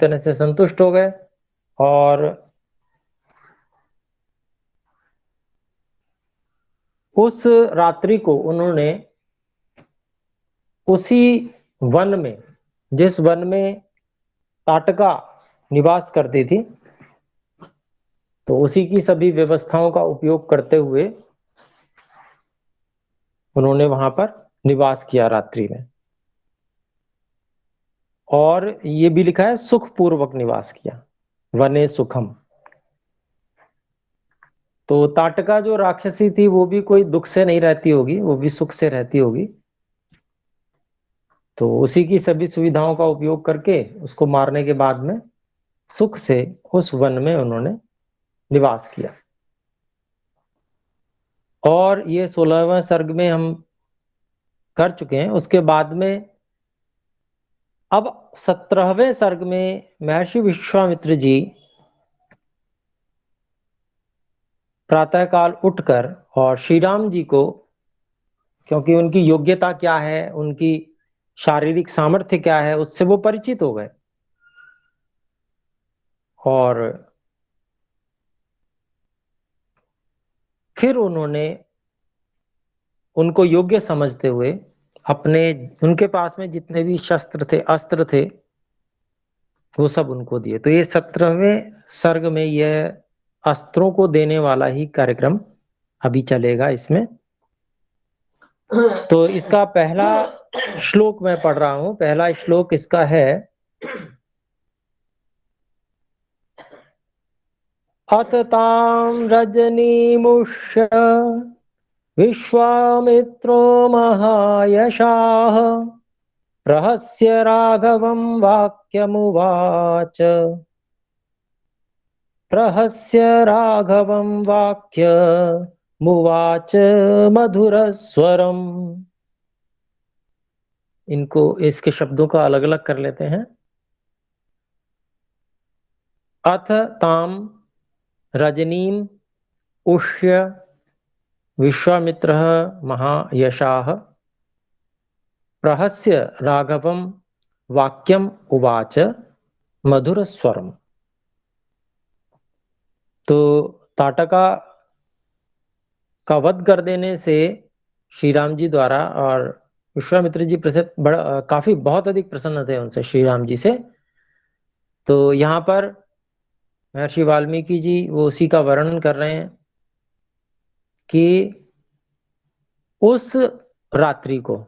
तरह से संतुष्ट हो गए और उस रात्रि को उन्होंने उसी वन में, जिस वन में ताटका निवास करती थी, तो उसी की सभी व्यवस्थाओं का उपयोग करते हुए उन्होंने वहां पर निवास किया रात्रि में। और ये भी लिखा है सुखपूर्वक निवास किया, वने सुखम। तो ताटका जो राक्षसी थी वो भी कोई दुख से नहीं रहती होगी, वो भी सुख से रहती होगी। तो उसी की सभी सुविधाओं का उपयोग करके उसको मारने के बाद में सुख से उस वन में उन्होंने निवास किया। और ये 16वें सर्ग में हम कर चुके हैं। उसके बाद में अब 17वें सर्ग में महर्षि विश्वामित्र जी प्रातःकाल उठकर और श्री राम जी को, क्योंकि उनकी योग्यता क्या है, उनकी शारीरिक सामर्थ्य क्या है, उससे वो परिचित हो गए। और फिर उन्होंने उनको योग्य समझते हुए अपने, उनके पास में जितने भी शस्त्र थे, अस्त्र थे, वो सब उनको दिए। तो ये 17वें सर्ग में यह अस्त्रों को देने वाला ही कार्यक्रम अभी चलेगा इसमें। तो इसका पहला श्लोक मैं पढ़ रहा हूं। पहला श्लोक इसका है, अथ तां रजनीमुष्य विश्वामित्रो महायशाः रहस्य राघवं वाक्यमुवाच। रहस्य राघवं वाक्यमुवाच मधुरस्वरम्। इनको, इसके शब्दों का अलग अलग कर लेते हैं। अथ ताम रजनीम उष्य विश्वामित्रः महायशाः प्रहस्य राघवं वाक्यम उवाच मधुर स्वरम। तो ताटका का वध कर देने से श्री राम जी द्वारा, और विश्वामित्र जी काफी बहुत अधिक प्रसन्न थे उनसे, श्री राम जी से। तो यहाँ पर महर्षि वाल्मीकि जी वो उसी का वर्णन कर रहे हैं कि उस रात्रि को,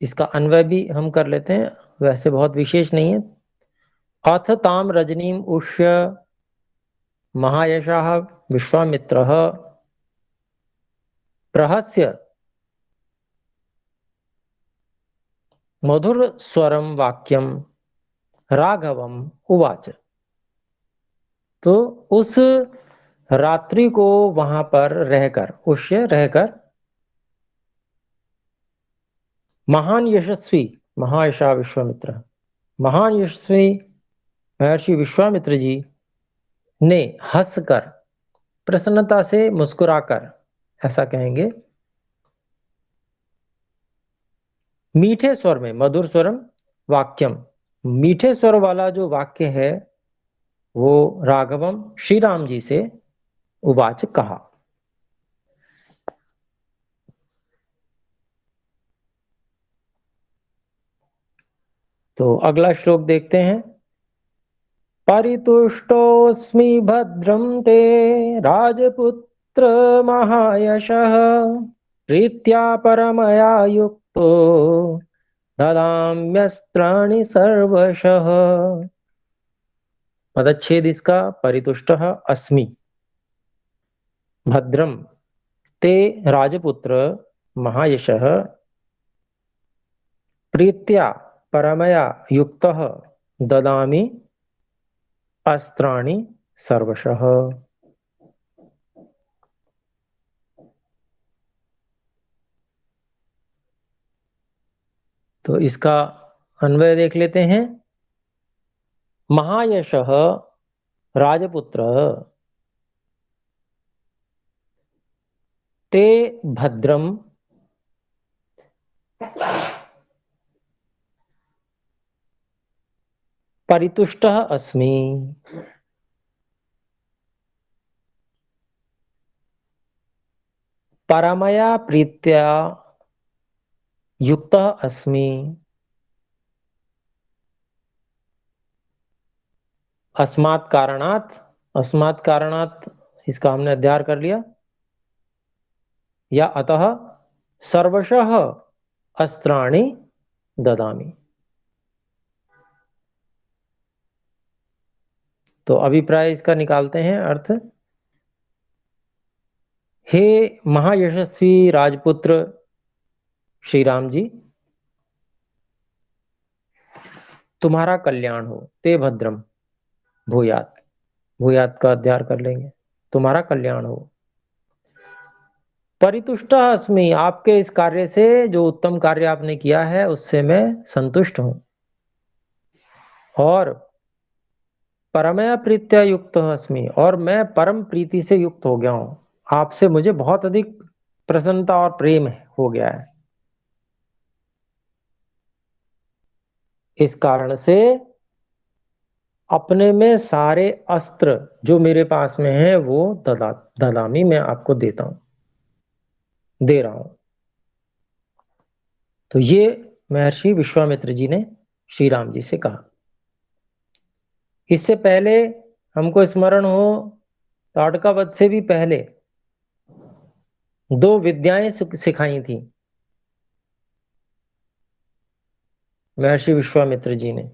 इसका अन्वय भी हम कर लेते हैं, वैसे बहुत विशेष नहीं है। अथ ताम रजनीम उष्य महायशाः विश्वामित्रः प्रहस्य मधुर स्वरम वाक्यम राघवम उवाच। तो उस रात्रि को वहां पर रहकर, उष्य रहकर, महान यशस्वी महायशा विश्वामित्र, महान यशस्वी महर्षि विश्वामित्र जी ने हंसकर, प्रसन्नता से मुस्कुराकर, ऐसा कहेंगे, मीठे स्वर में, मधुर स्वरम वाक्यम, मीठे स्वर वाला जो वाक्य है वो राघवम श्री राम जी से उवाच कहा। तो अगला श्लोक देखते हैं। परितुष्टोऽस्मि भद्रं ते राजपुत्र महायशः प्रीत्या परमया युक्तो ददाम्यस्त्राणि सर्वशः। पदच्छेद इसका, परितुष्टः अस्मि भद्रम ते राजपुत्र महायशः प्रीत्या परमया युक्तः ददामि अस्त्राणि सर्वशः। तो इसका अन्वय देख लेते हैं। महायशः राजपुत्र ते भद्रम परितुष्टः अस्मि। परमया प्रीत्या युक्तः अस्मि। अस्मात् कारणात्, अस्मात् कारणात् इसका हमने अध्ययन कर लिया, या अतः सर्वशः अस्त्राणि ददामि। तो अभिप्राय इसका निकालते हैं अर्थ। हे महायशस्वी राजपुत्र श्री राम जी, तुम्हारा कल्याण हो। ते भद्रम भूयात, भूयात का अध्ययन कर लेंगे। तुम्हारा कल्याण हो। परितुष्ट अस्मि, आपके इस कार्य से, जो उत्तम कार्य आपने किया है उससे मैं संतुष्ट हूं। और परमया प्रीत्या युक्त अस्मि, और मैं परम प्रीति से युक्त हो गया हूं। आपसे मुझे बहुत अधिक प्रसन्नता और प्रेम हो गया है। इस कारण से अपने में सारे अस्त्र जो मेरे पास में है वो ददामी, मैं आपको देता हूं, दे रहा हूं। तो ये महर्षि विश्वामित्र जी ने श्री राम जी से कहा। इससे पहले हमको स्मरण हो, ताड़कावध से भी पहले दो विद्याएं सिखाई थी महर्षि विश्वामित्र जी ने,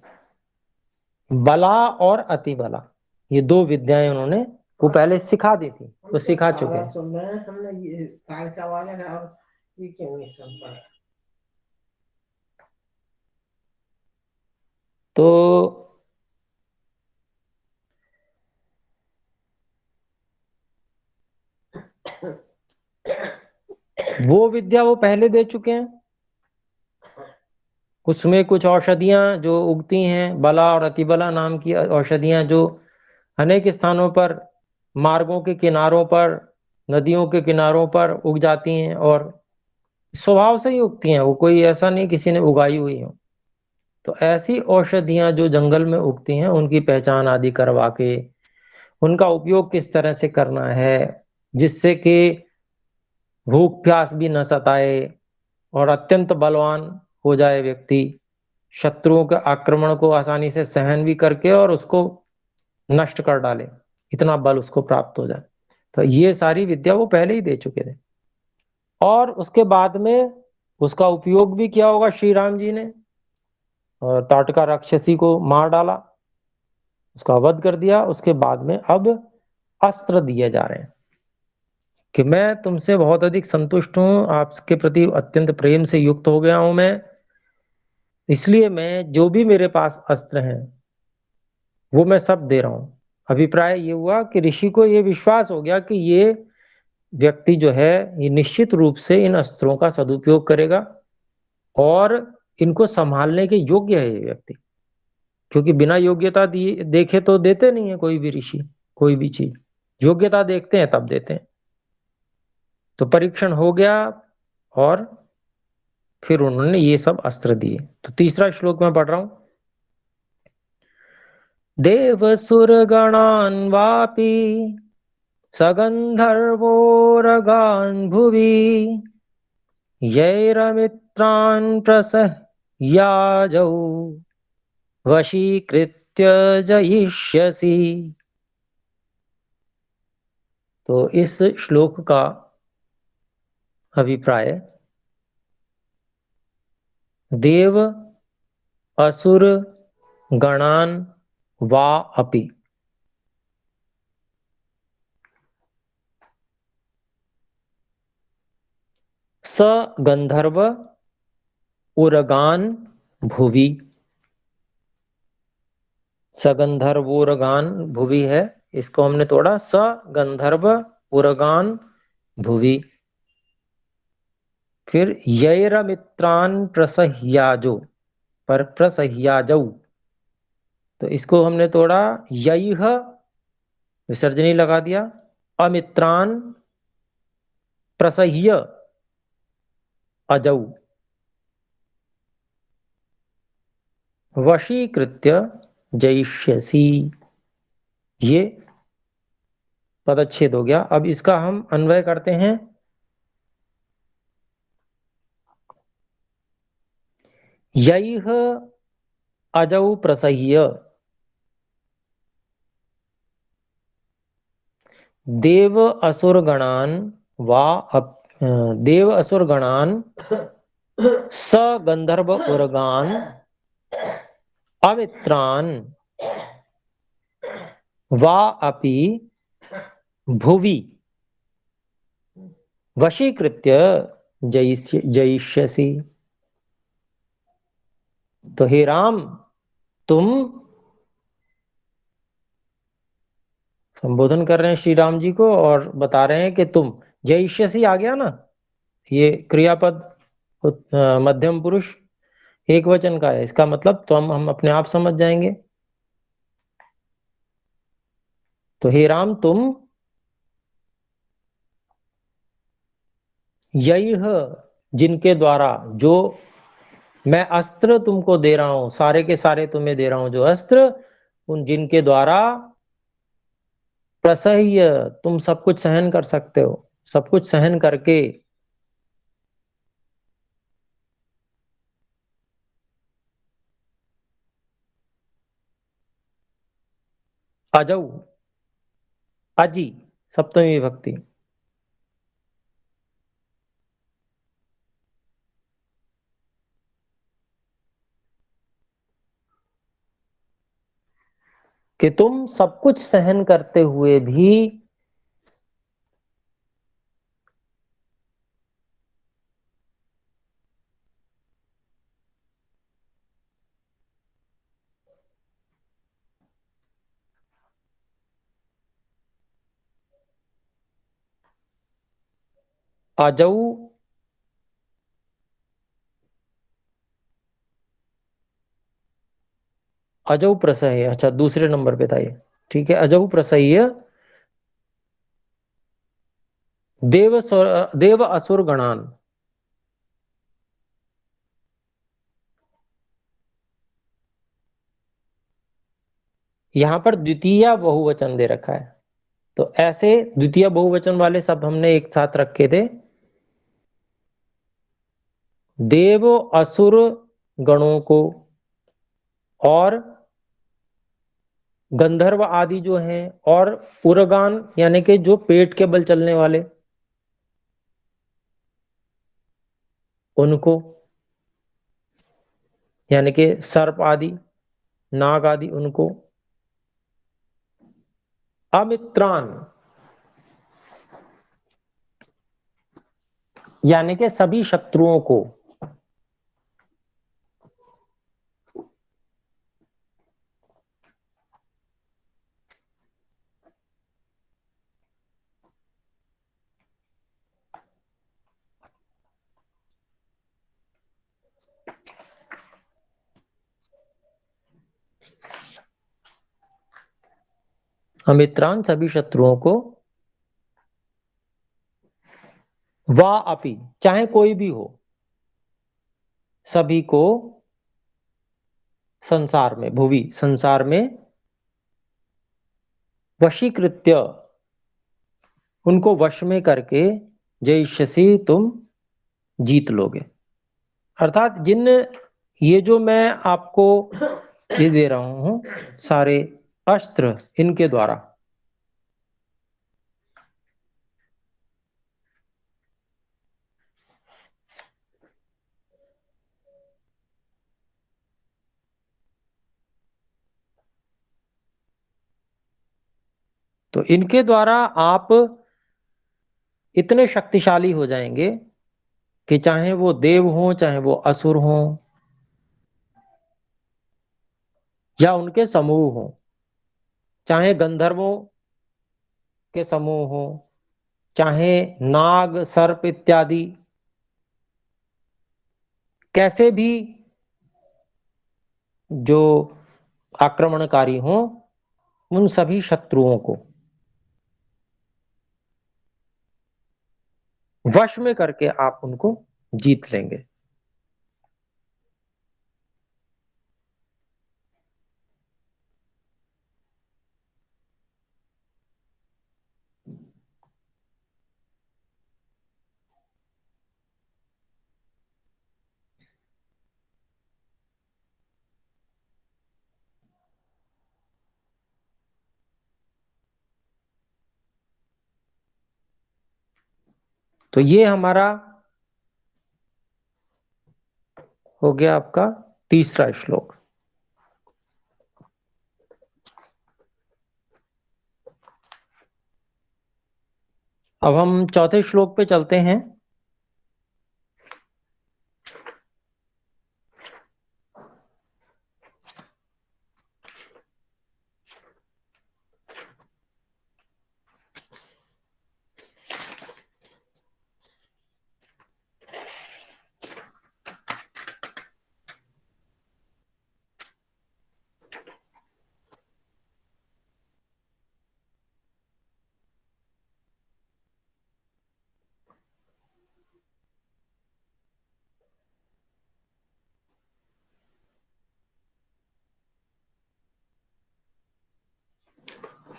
बला और अति बला। ये दो विद्याएं उन्होंने वो पहले सिखा दी थी, वो सिखा चुके हैं। तो वो विद्या वो पहले दे चुके हैं। उसमें कुछ औषधियां जो उगती हैं, बला और अतिबला नाम की औषधियां, जो अनेक स्थानों पर, मार्गों के किनारों पर, नदियों के किनारों पर उग जाती हैं, और स्वभाव से ही उगती हैं, वो कोई ऐसा नहीं किसी ने उगाई हुई हो। तो ऐसी औषधियां जो जंगल में उगती हैं उनकी पहचान आदि करवा के उनका उपयोग किस तरह से करना है, जिससे कि भूख प्यास भी न सताए और अत्यंत बलवान हो जाए व्यक्ति, शत्रुओं के आक्रमण को आसानी से सहन भी करके और उसको नष्ट कर डाले, इतना बल उसको प्राप्त हो जाए। तो ये सारी विद्या वो पहले ही दे चुके थे। और उसके बाद में उसका उपयोग भी किया होगा श्री राम जी ने, और ताटका राक्षसी को मार डाला, उसका वध कर दिया। उसके बाद में अब अस्त्र दिए जा रहे हैं कि मैं तुमसे बहुत अधिक संतुष्ट हूं, आपके प्रति अत्यंत प्रेम से युक्त हो गया हूं मैं, इसलिए मैं जो भी मेरे पास अस्त्र हैं वो मैं सब दे रहा हूं। अभिप्राय ये हुआ कि ऋषि को ये विश्वास हो गया कि ये व्यक्ति जो है ये निश्चित रूप से इन अस्त्रों का सदुपयोग करेगा और इनको संभालने के योग्य है ये व्यक्ति। क्योंकि बिना योग्यता दिए देखे तो देते नहीं है कोई भी ऋषि कोई भी चीज, योग्यता देखते हैं तब देते हैं। तो परीक्षण हो गया और फिर उन्होंने ये सब अस्त्र दिए। तो तीसरा श्लोक में पढ़ रहा हूं। देवसुरगणान् वापि सगन्धर्वोरगान् भुवि यैरमित्रान् प्रसह्याजौ वशीकृत्य जयिष्यसि। तो इस श्लोक का अभिप्राय, देव असुर गणान वा अपि, स गंधर्व उरगान भुवि, सगंधर्वोरगान भुवि है, इसको हमने तोड़ा स गंधर्व उरगान भुवि। फिर यैरमित्रान प्रसह्याजो, पर प्रसह्याजौ, तो इसको हमने तोड़ा यैह, विसर्जनी लगा दिया, अमित्रान प्रसह्य अजौ वशीकृत्य जयिष्यसि, ये पदच्छेद हो गया। अब इसका हम अन्वय करते हैं। यैह अजौ प्रसह्य देव असुरगणान वा देव असुरगणान स गंधर्व उर्गान अमित्रान वा अपि भुवि वशीकृत्य जयिष्यसि। तो हे राम, तुम संबोधन कर रहे हैं श्री राम जी को और बता रहे हैं कि तुम, जयिष्यसि आ गया ना, ये क्रियापद मध्यम पुरुष एक वचन का है, इसका मतलब तो हम अपने आप समझ जाएंगे। तो हे राम, तुम यही जिनके द्वारा, जो मैं अस्त्र तुमको दे रहा हूं, सारे के सारे तुम्हें दे रहा हूं जो अस्त्र, उन जिनके द्वारा प्रसह्य, तुम सब कुछ सहन कर सकते हो, सब कुछ सहन करके अजौ, अजी, सप्तमी विभक्ति, कि तुम सब कुछ सहन करते हुए भी अजौ, अजौ प्रसह्य, अच्छा दूसरे नंबर पे था ये, ठीक है। अजौ प्रसह्य देव असुर गणान, यहां पर द्वितीय बहुवचन दे रखा है, तो ऐसे द्वितीय बहुवचन वाले शब्द हमने एक साथ रखे थे। देव असुर गणों को और गंधर्व आदि जो हैं, और उर्गान यानी कि जो पेट के बल चलने वाले, उनको, यानी कि सर्प आदि, नाग आदि, उनको, अमित्रान यानी कि सभी शत्रुओं को, अमित्रान सभी शत्रुओं को, वा अपि चाहे कोई भी हो, सभी को, संसार में, भुवि संसार में, वशीकृत्य उनको वश में करके, जयिष्यसि तुम जीत लोगे। अर्थात जिन, ये जो मैं आपको ये दे रहा हूं सारे अस्त्र, इनके द्वारा तो इनके द्वारा आप इतने शक्तिशाली हो जाएंगे कि चाहे वो देव हो, चाहे वो असुर हो, या उनके समूह हो, चाहे गंधर्वों के समूह हो, चाहे नाग सर्प इत्यादि कैसे भी जो आक्रमणकारी हो, उन सभी शत्रुओं को वश में करके आप उनको जीत लेंगे। तो ये हमारा हो गया आपका तीसरा श्लोक। अब हम चौथे श्लोक पे चलते हैं।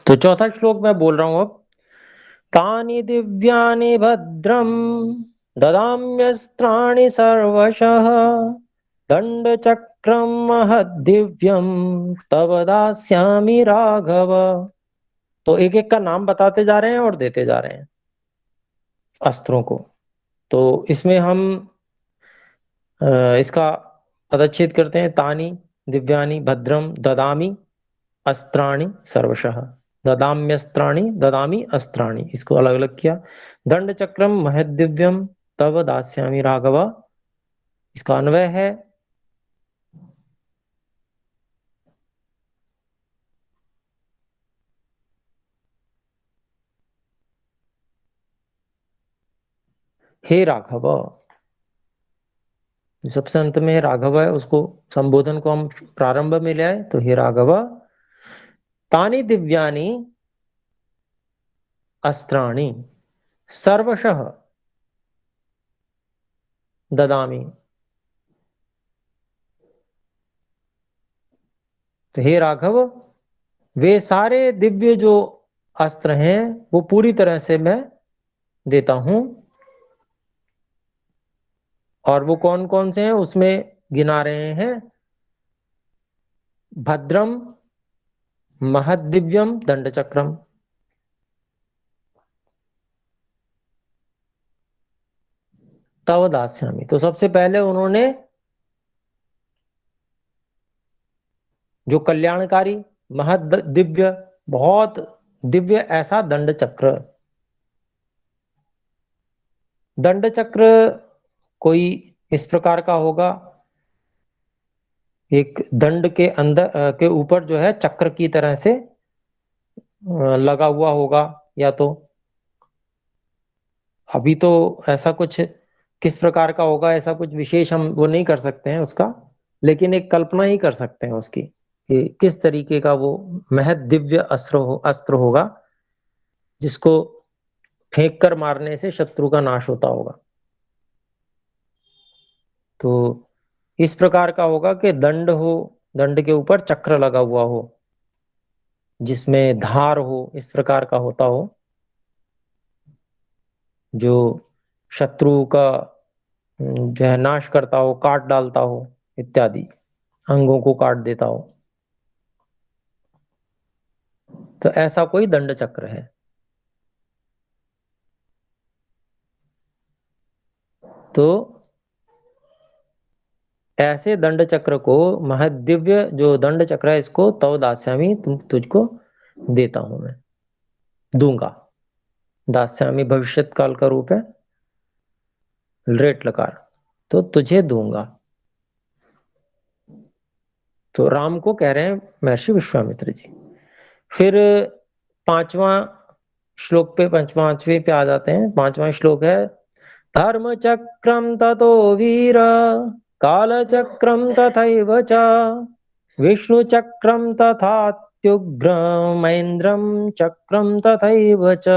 तो चौथा श्लोक मैं बोल रहा हूं अब। तानि दिव्यानि भद्रं ददाम्यस्त्राणि सर्वशः दंडचक्रं महद्दिव्यं तव दास्यामि राघव। तो एक एक का नाम बताते जा रहे हैं और देते जा रहे हैं अस्त्रों को। तो इसमें हम इसका पदच्छेद करते हैं। तानि दिव्यानि भद्रम ददामि अस्त्राणि सर्वशः। ददाम्यस्त्राणि, ददामि अस्त्राणि, इसको अलग अलग किया। दंड चक्रम महद्दिव्यम तव दास्यामि राघव, इसका अन्वय है हे राघव। जो सबसे अंत में राघव है उसको संबोधन को हम प्रारंभ में ले आए, तो हे राघव तानि दिव्यानि अस्त्राणि सर्वशः ददामि। तो हे राघव वे सारे दिव्य जो अस्त्र हैं वो पूरी तरह से मैं देता हूं। और वो कौन कौन से हैं उसमें गिना रहे हैं। भद्रम महद्दिव्यम दंडचक्रम। तव दास्यामि, तो सबसे पहले उन्होंने जो कल्याणकारी महद दिव्य, बहुत दिव्य ऐसा दंड चक्र। दंड चक्र कोई इस प्रकार का होगा, एक दंड के अंदर के ऊपर जो है चक्र की तरह से लगा हुआ होगा। या तो अभी तो ऐसा कुछ किस प्रकार का होगा ऐसा कुछ विशेष हम वो नहीं कर सकते हैं उसका, लेकिन एक कल्पना ही कर सकते हैं उसकी कि किस तरीके का वो महद दिव्य अस्त्र होगा जिसको फेंक कर मारने से शत्रु का नाश होता होगा। तो इस प्रकार का होगा कि दंड हो, दंड के ऊपर चक्र लगा हुआ हो जिसमें धार हो, इस प्रकार का होता हो जो शत्रु का जो है नाश करता हो, काट डालता हो इत्यादि, अंगों को काट देता हो। तो ऐसा कोई दंड चक्र है। तो ऐसे दंड चक्र को, महदिव्य जो दंड चक्र है, इसको तव दास्यामी, तुझको देता हूं मैं, दूंगा। दास्यामी भविष्यत काल का रूप है, लृट लकार, तो तुझे दूंगा। तो राम को कह रहे हैं महर्षि विश्वामित्र जी। फिर पांचवा श्लोक पे, पांचवें पे आ जाते हैं। पांचवा श्लोक है धर्म चक्रम ततो वीर काल चक्रम तथैव च विष्णु चक्रम तथात्युग्रमेन्द्रम चक्रम तथैव च।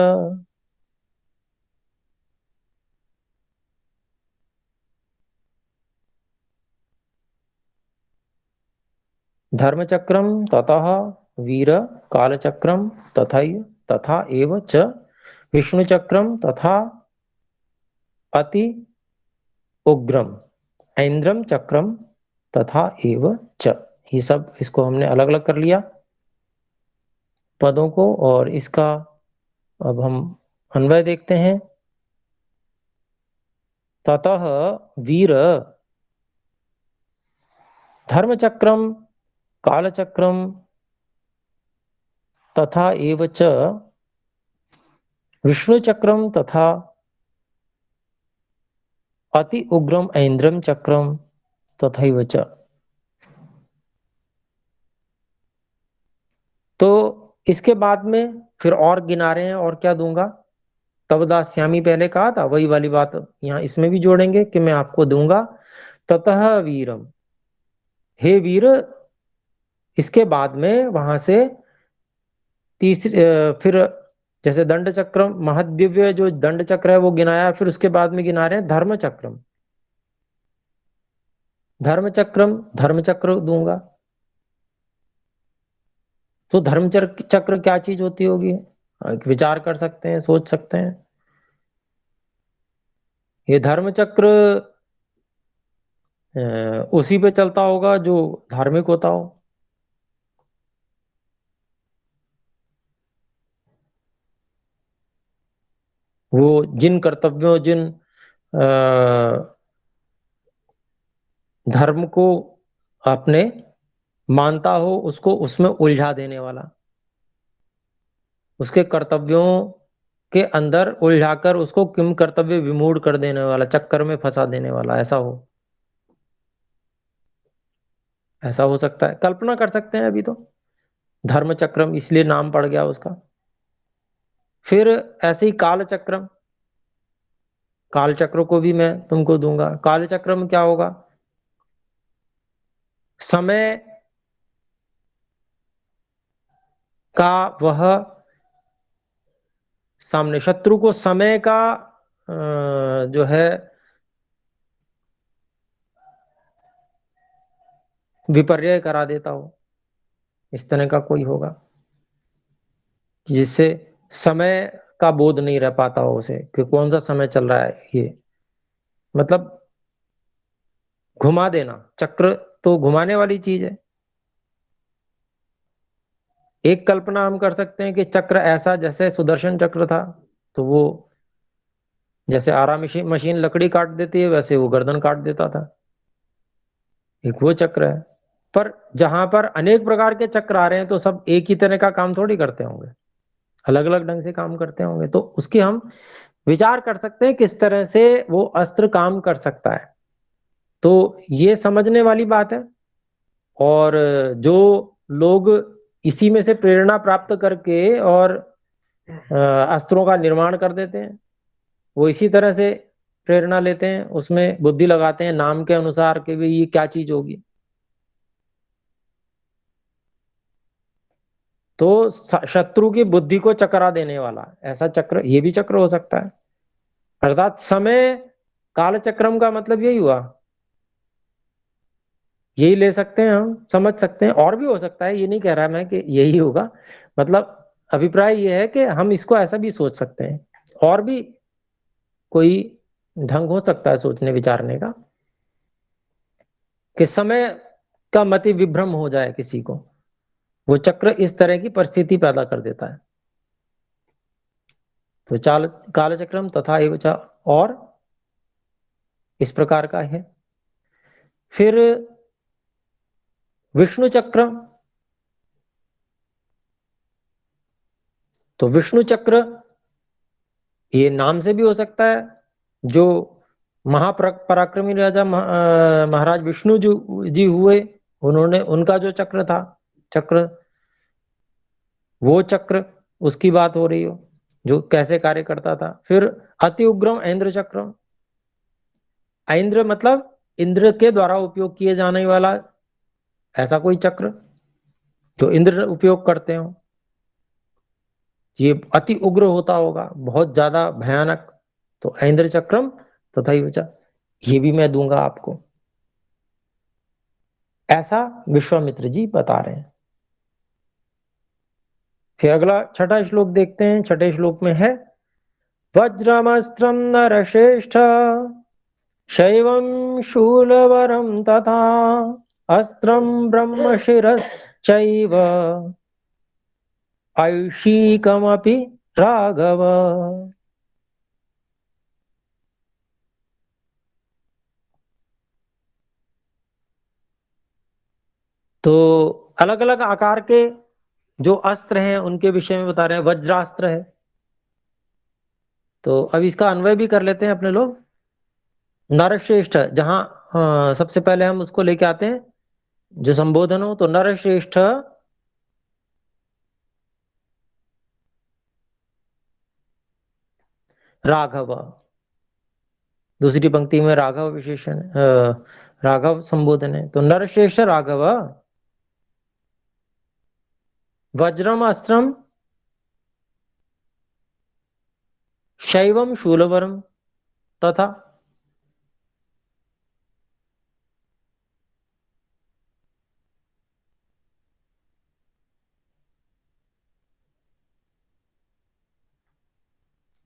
धर्मचक्रम ततः वीर कालचक्रम तथा एव च विष्णुचक्रम तथा अति उग्रम ऐन्द्रम चक्रम तथा एव च। ये सब इसको हमने अलग अलग कर लिया पदों को, और इसका अब हम अन्वय देखते हैं। ततः वीर धर्मचक्रम कालचक्रम तथा एव च विष्णुचक्रम तथा अति उग्रम ऐन्द्रम चक्रम तथैव च। तो इसके बाद में फिर और गिना रहे हैं, और क्या दूंगा। तब दास्यामी पहले कहा था, वही वाली बात यहाँ इसमें भी जोड़ेंगे कि मैं आपको दूंगा। ततः वीरम, हे वीर। इसके बाद में वहां से तीसरी फिर जैसे दंड चक्रम महदिव्य जो दंड चक्र है वो गिनाया, फिर उसके बाद में गिना रहे हैं धर्म चक्रम। धर्म चक्रम, धर्म चक्र दूंगा। तो धर्म चक्र क्या चीज होती होगी, विचार कर सकते हैं, सोच सकते हैं। ये धर्म चक्र उसी पे चलता होगा जो धार्मिक होता हो। वो जिन कर्तव्यों, जिन धर्म को अपने मानता हो, उसको उसमें उलझा देने वाला, उसके कर्तव्यों के अंदर उलझाकर उसको किम कर्तव्य विमूढ़ कर देने वाला, चक्कर में फंसा देने वाला, ऐसा हो। ऐसा हो सकता है, कल्पना कर सकते हैं अभी तो। धर्म चक्रम इसलिए नाम पड़ गया उसका। फिर ऐसे ही काल चक्रम, काल चक्र को भी मैं तुमको दूंगा। काल चक्र में क्या होगा, समय का वह सामने शत्रु को समय का जो है विपर्य करा देता हो, इस तरह का कोई होगा जिससे समय का बोध नहीं रह पाता हो उसे कि कौन सा समय चल रहा है। ये मतलब घुमा देना, चक्र तो घुमाने वाली चीज है। एक कल्पना हम कर सकते हैं कि चक्र ऐसा जैसे सुदर्शन चक्र था, तो वो जैसे आरा मशीन मशीन लकड़ी काट देती है, वैसे वो गर्दन काट देता था। एक वो चक्र है। पर जहां पर अनेक प्रकार के चक्र आ रहे हैं, तो सब एक ही तरह का काम थोड़ी करते होंगे, अलग अलग ढंग से काम करते होंगे। तो उसकी हम विचार कर सकते हैं किस तरह से वो अस्त्र काम कर सकता है। तो ये समझने वाली बात है। और जो लोग इसी में से प्रेरणा प्राप्त करके और अस्त्रों का निर्माण कर देते हैं, वो इसी तरह से प्रेरणा लेते हैं, उसमें बुद्धि लगाते हैं नाम के अनुसार कि भाई ये क्या चीज होगी। तो शत्रु की बुद्धि को चकरा देने वाला ऐसा चक्र, ये भी चक्र हो सकता है। अर्थात समय काल चक्रम का मतलब यही हुआ, यही ले सकते हैं, हम समझ सकते हैं। और भी हो सकता है, ये नहीं कह रहा मैं कि यही होगा। मतलब अभिप्राय ये है कि हम इसको ऐसा भी सोच सकते हैं, और भी कोई ढंग हो सकता है सोचने विचारने का, कि समय का मति विभ्रम हो जाए किसी को, वो चक्र इस तरह की परिस्थिति पैदा कर देता है। तो चाल काल चक्रम तथा एवं और इस प्रकार का है। फिर विष्णु चक्र, तो विष्णु चक्र ये नाम से भी हो सकता है। जो महापराक्रमी राजा महाराज विष्णु जो जी हुए, उन्होंने उनका जो चक्र था, चक्र वो चक्र, उसकी बात हो रही हो, जो कैसे कार्य करता था। फिर अति उग्रम ऐन्द्र चक्र, ऐन्द्र मतलब इंद्र के द्वारा उपयोग किए जाने वाला ऐसा कोई चक्र जो इंद्र उपयोग करते हो, ये अति उग्र होता होगा, बहुत ज्यादा भयानक। तो ऐन्द्र चक्रम तथा ये भी मैं दूंगा आपको, ऐसा विश्वामित्र जी बता रहे हैं। फिर अगला छठा श्लोक देखते हैं। छठे श्लोक में है, वज्रमस्त्रम नरश्रेष्ठ शैवं शूलवरं तथा अस्त्रं ब्रह्मशिरश्चैव ऐशीकमपि राघव। तो अलग अलग आकार के जो अस्त्र हैं उनके विषय में बता रहे हैं। वज्रास्त्र है, तो अब इसका अन्वय भी कर लेते हैं अपने लोग। नरश्रेष्ठ, जहां सबसे पहले हम उसको लेके आते हैं जो संबोधन हो, तो नरश्रेष्ठ राघव। दूसरी पंक्ति में राघव विशेषण, राघव संबोधन है, तो नरश्रेष्ठ राघव वज्रम अस्त्रम शैवम शूलवरम तथा।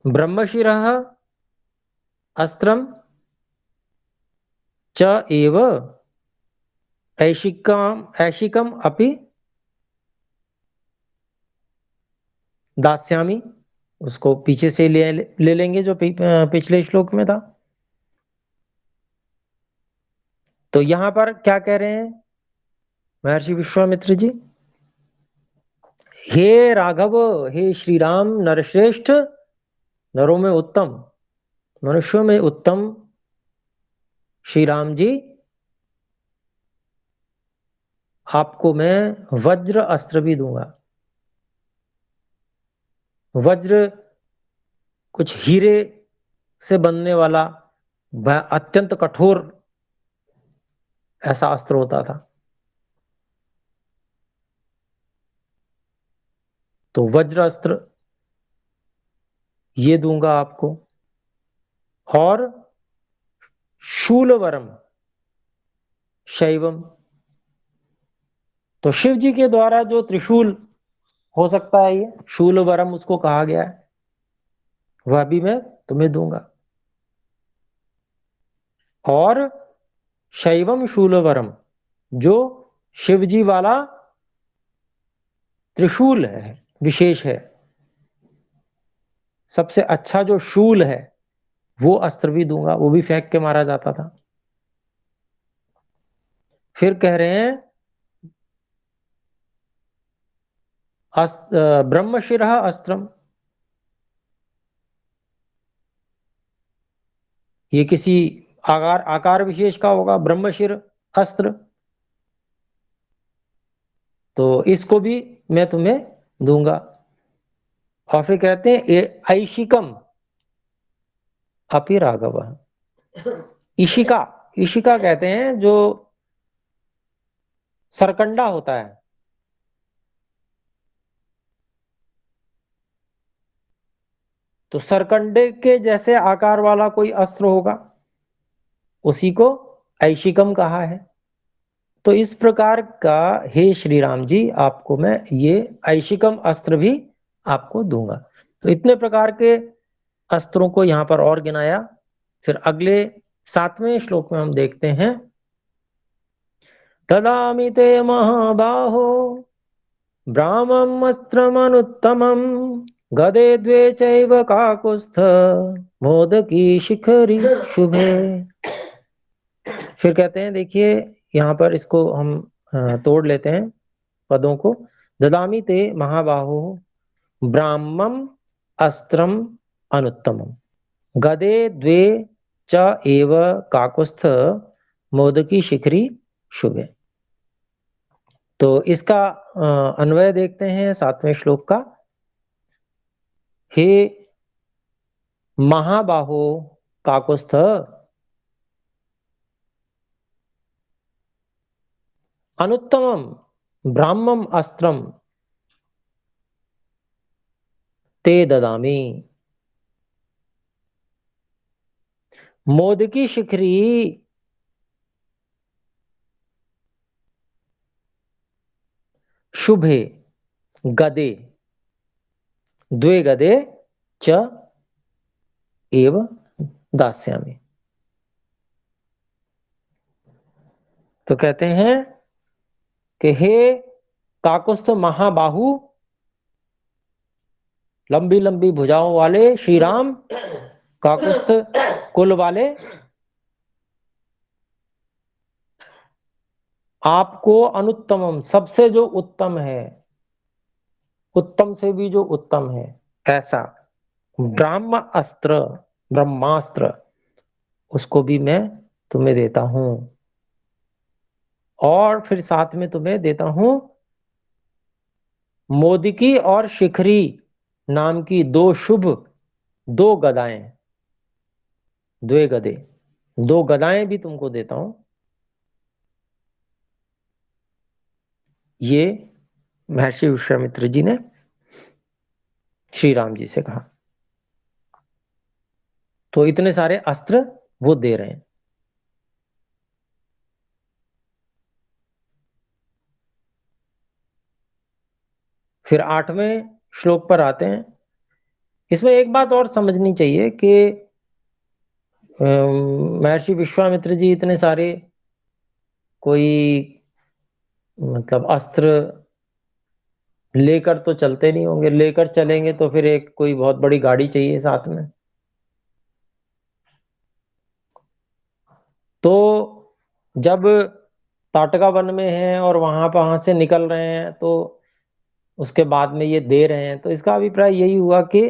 ब्रह्मशिरः अस्त्रम च एव ऐशिकम अपि दास्यामि। उसको पीछे से ले लेंगे जो पिछले श्लोक में था। तो यहां पर क्या कह रहे हैं महर्षि विश्वामित्र जी? हे राघव, हे श्री राम, नरश्रेष्ठ, नरों में उत्तम, मनुष्यों में उत्तम श्री राम जी, आपको मैं वज्र अस्त्र भी दूंगा। वज्र कुछ हीरे से बनने वाला वह अत्यंत कठोर ऐसा अस्त्र होता था। तो वज्र अस्त्र ये दूंगा आपको। और शूलवरम शैवम, तो शिव जी के द्वारा जो त्रिशूल हो सकता है, ये शूलवरम उसको कहा गया है, वह भी मैं तुम्हें दूंगा। और शैवम शूलवरम, जो शिव जी वाला त्रिशूल है, विशेष है, सबसे अच्छा जो शूल है वो अस्त्र भी दूंगा, वो भी फेंक के मारा जाता था। फिर कह रहे हैं ब्रह्मशिरः अस्त्रम, ये किसी आकार आकार विशेष का होगा, ब्रह्मशिर अस्त्र, तो इसको भी मैं तुम्हें दूंगा। और फिर कहते हैं ऐशिकम अपि राघव। ईशिका, ईशिका कहते हैं जो सरकंडा होता है, तो सरकंडे के जैसे आकार वाला कोई अस्त्र होगा, उसी को ऐशिकम कहा है। तो इस प्रकार का हे श्री राम जी, आपको मैं ये ऐशिकम अस्त्र भी आपको दूंगा। तो इतने प्रकार के अस्त्रों को यहां पर और गिनाया। फिर अगले 7वें श्लोक में हम देखते हैं, ददामि ते महाबाहो ब्राह्ममस्त्रमनुत्तमं गदे द्वे चैव काकुत्स्थ मोदकी शिखरी शुभे। फिर कहते हैं, देखिए यहाँ पर इसको हम तोड़ लेते हैं पदों को। ददामि ते महाबाहो ब्राह्मम अस्त्रम अनुत्तमम गदे द्वे च एव काकुत्स्थ मोदकी शिखरी शुभे। तो इसका अन्वय देखते हैं 7वें श्लोक का। हे महाबाहो काकुत्स्थ अनुत्तमम ब्राह्मम अस्त्रम ते ददामि मोदकी शिखरी शुभे गदे द्वे गदे च एव दास्यामि। तो कहते हैं कि हे काकुत्स्थ महाबाहु, लंबी लंबी भुजाओं वाले श्री राम, काकुत्स्थ कुल वाले, आपको अनुत्तमम, सबसे जो उत्तम है, उत्तम से भी जो उत्तम है, ऐसा ब्रह्मास्त्र उसको भी मैं तुम्हें देता हूं। और फिर साथ में तुम्हें देता हूं मोदिकी और शिखरी नाम की दो गदाएं, दो गधे, दो गदाएं भी तुमको देता हूं। ये महर्षि विश्वामित्र जी ने श्री राम जी से कहा। तो इतने सारे अस्त्र वो दे रहे हैं। फिर 8वें श्लोक पर आते हैं। इसमें एक बात और समझनी चाहिए कि महर्षि विश्वामित्र जी इतने सारे कोई मतलब अस्त्र लेकर तो चलते नहीं होंगे, लेकर चलेंगे तो फिर एक कोई बहुत बड़ी गाड़ी चाहिए साथ में। तो जब ताटका वन में है और वहां से निकल रहे हैं, तो उसके बाद में ये दे रहे हैं, तो इसका अभिप्राय यही हुआ कि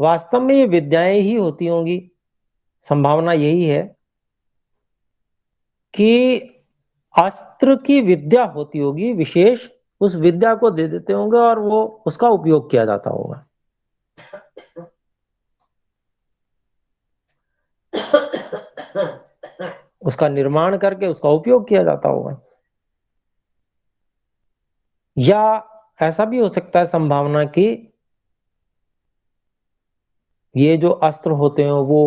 वास्तव में ये विद्याएं ही होती होंगी। संभावना यही है कि अस्त्र की विद्या होती होगी विशेष, उस विद्या को दे देते होंगे और वो उसका उपयोग किया जाता होगा। उसका निर्माण करके उसका उपयोग किया जाता होगा। या ऐसा भी हो सकता है संभावना कि ये जो अस्त्र होते हैं वो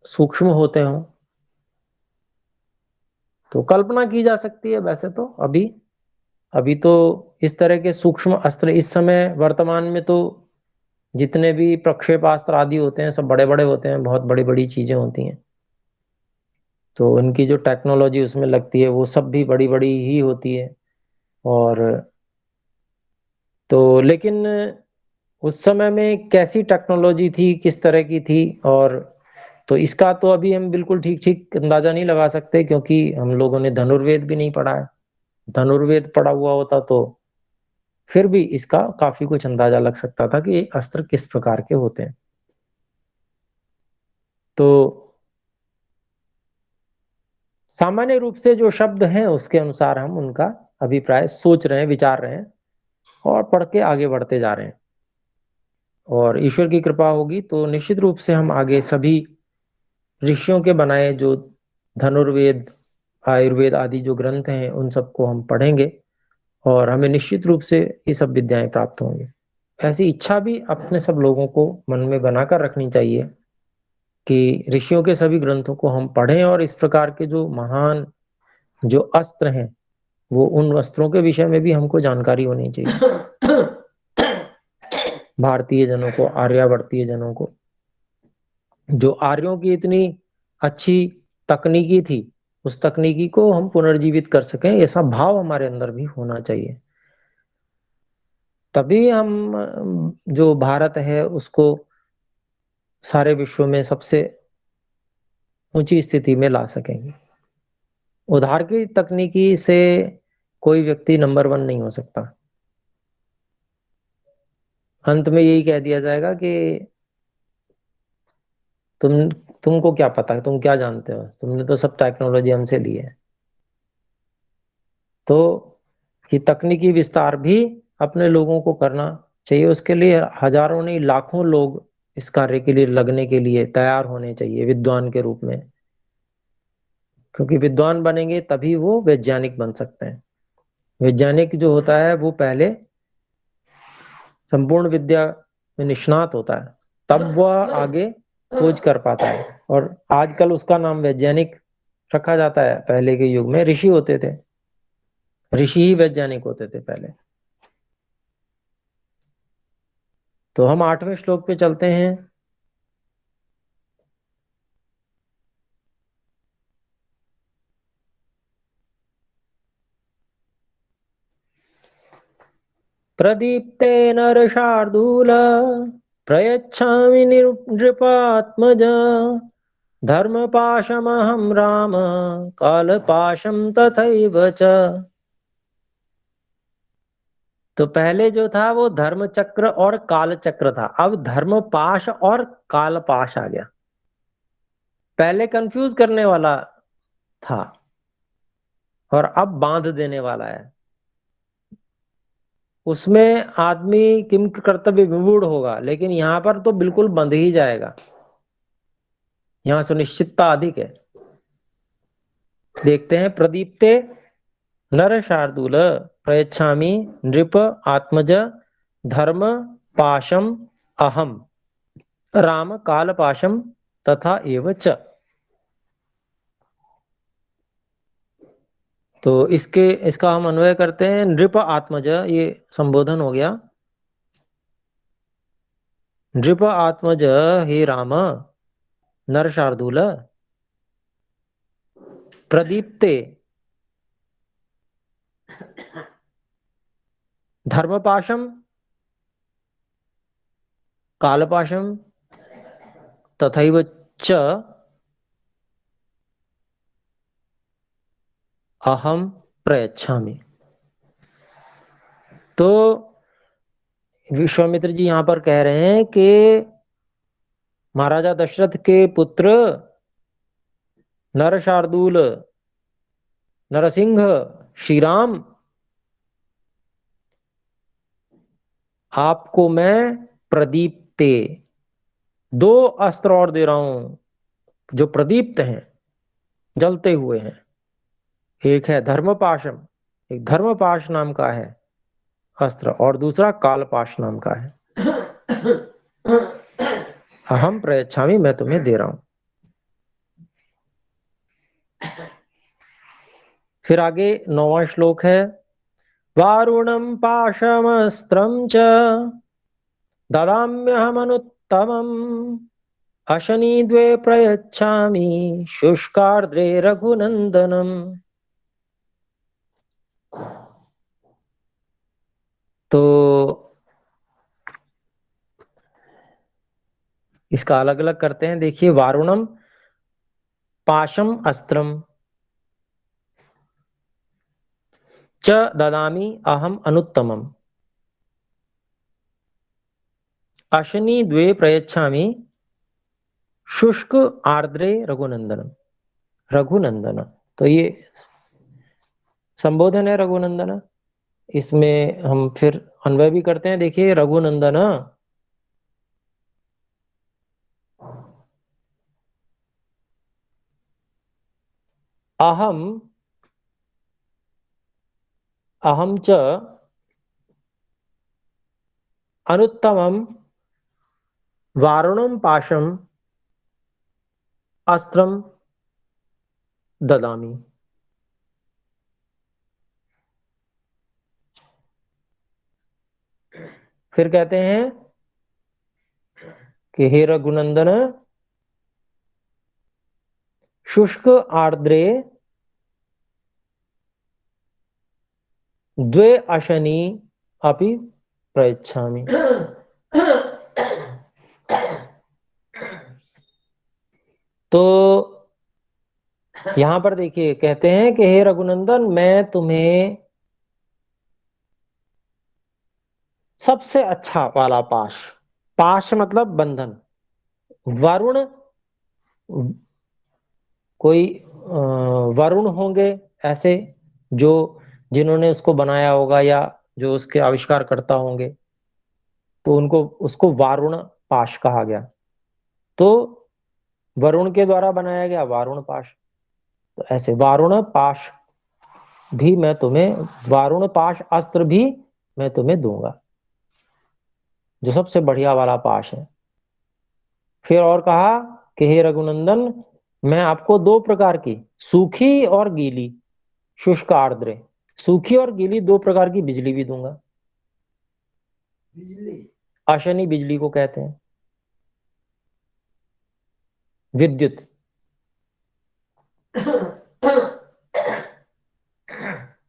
सूक्ष्म होते हों। तो कल्पना की जा सकती है। वैसे तो अभी अभी तो इस तरह के सूक्ष्म अस्त्र इस समय वर्तमान में तो जितने भी प्रक्षेपास्त्र आदि होते हैं सब बड़े बड़े होते हैं, बहुत बड़ी बड़ी चीजें होती हैं। तो उनकी जो टेक्नोलॉजी उसमें लगती है वो सब भी बड़ी बड़ी ही होती है। और तो लेकिन उस समय में कैसी टेक्नोलॉजी थी, किस तरह की थी, और तो इसका तो अभी हम बिल्कुल ठीक ठीक अंदाजा नहीं लगा सकते, क्योंकि हम लोगों ने धनुर्वेद भी नहीं पढ़ा है। धनुर्वेद पढ़ा हुआ होता तो फिर भी इसका काफी कुछ अंदाजा लग सकता था कि ये अस्त्र किस प्रकार के होते हैं। तो सामान्य रूप से जो शब्द हैं उसके अनुसार हम उनका अभिप्राय सोच रहे हैं, विचार रहे हैं और पढ़ के आगे बढ़ते जा रहे हैं। और ईश्वर की कृपा होगी तो निश्चित रूप से हम आगे सभी ऋषियों के बनाए जो धनुर्वेद, आयुर्वेद आदि जो ग्रंथ हैं उन सबको हम पढ़ेंगे और हमें निश्चित रूप से ये सब विद्याएं प्राप्त होंगी। ऐसी इच्छा भी अपने सब लोगों को मन में बनाकर रखनी चाहिए कि ऋषियों के सभी ग्रंथों को हम पढ़ें और इस प्रकार के जो महान जो अस्त्र हैं वो उन वस्त्रों के विषय में भी हमको जानकारी होनी चाहिए। भारतीय जनों को, आर्यावर्तीय जनों को, जो आर्यों की इतनी अच्छी तकनीकी थी, उस तकनीकी को हम पुनर्जीवित कर सकें, ऐसा भाव हमारे अंदर भी होना चाहिए। तभी हम जो भारत है उसको सारे विश्व में सबसे ऊंची स्थिति में ला सकेंगे। उधार की तकनीकी से कोई व्यक्ति नंबर 1 नहीं हो सकता। अंत में यही कह दिया जाएगा कि तुमको क्या पता है, तुम क्या जानते हो, तुमने तो सब टेक्नोलॉजी हमसे ली है। तो ये तकनीकी विस्तार भी अपने लोगों को करना चाहिए। उसके लिए हजारों नहीं लाखों लोग इस कार्य के लिए लगने के लिए तैयार होने चाहिए विद्वान के रूप में, क्योंकि विद्वान बनेंगे तभी वो वैज्ञानिक बन सकते हैं। वैज्ञानिक जो होता है वो पहले संपूर्ण विद्या में निष्णात होता है, तब वह आगे खोज कर पाता है। और आजकल उसका नाम वैज्ञानिक रखा जाता है। पहले के युग में ऋषि होते थे, ऋषि ही वैज्ञानिक होते थे पहले। तो हम 8वें श्लोक पे चलते हैं। प्रदीप्तेन शार्दूल प्रयच्छामि नृपात्मज धर्मपाशमहं राम कालपाशं तथैव च। तो पहले जो था वो धर्म चक्र और काल चक्र था, अब धर्मपाश और कालपाश आ गया। पहले कंफ्यूज करने वाला था और अब बांध देने वाला है। उसमें आदमी किम कर्तव्य विमूढ़ होगा, लेकिन यहां पर तो बिल्कुल बंध ही जाएगा, यहां सुनिश्चितता अधिक है। देखते हैं, प्रदीप्ते नर शार्दूल प्रयच्छामि नृप आत्मज धर्म पाशम अहम राम काल पाशम तथा एव च। तो इसका हम अन्वय करते हैं, नृप आत्मज, ये संबोधन हो गया। नृप आत्मज हे राम नर शार्दूल प्रदीप्ते धर्मपाशम कालपाशम तथैव च अहम प्रयच्छामि। तो विश्वामित्र जी यहां पर कह रहे हैं कि महाराजा दशरथ के पुत्र नर शार्दूल नरसिंह श्री राम, आपको मैं प्रदीप्ते दो अस्त्र और दे रहा हूं जो प्रदीप्त हैं, जलते हुए हैं। एक है धर्मपाशम, एक धर्मपाश नाम का है अस्त्र, और दूसरा कालपाश नाम का है। अहम प्रयच्छामि, मैं तुम्हें दे रहा हूं। फिर आगे 9वां श्लोक है, वारुणम पाशमस्त्रम च ददाम्यहमनुत्तमम् अशनि द्वे प्रयच्छामि शुष्कार्द्रे रघुनंदनम। तो इसका अलग अलग करते हैं। देखिए, वारुणम पाशम अस्त्रम च ददामि अहम अनुत्तमम अशनि द्वे प्रयच्छामि शुष्क आर्द्रे रघुनंदनम। रघुनंदन, तो ये संबोधन है रघुनंदन। इसमें हम फिर अन्वय भी करते हैं। देखिए, रघुनंदन अहम अहम च अनुत्तमम वारुणम पाशम अस्त्रम ददामि। फिर कहते हैं कि हे रघुनंदन शुष्क आर्द्रे द्वे अशनि अपि प्रयच्छामि। तो यहां पर देखिए, कहते हैं कि हे रघुनंदन, मैं तुम्हें सबसे अच्छा वाला पाश, पाश मतलब बंधन, वरुण, कोई वरुण होंगे ऐसे जो, जिन्होंने उसको बनाया होगा या जो उसके आविष्कार करता होंगे, तो उनको, उसको वारुण पाश कहा गया। तो वरुण के द्वारा बनाया गया वारुण पाश। तो ऐसे वारुण पाश भी मैं तुम्हें, वारुण पाश अस्त्र भी मैं तुम्हें दूंगा, जो सबसे बढ़िया वाला पाश है। फिर और कहा कि हे रघुनंदन, मैं आपको दो प्रकार की, सूखी और गीली, शुष्क आर्द्र, सूखी और गीली दो प्रकार की बिजली भी दूंगा। बिजली, अशनि बिजली को कहते हैं, विद्युत।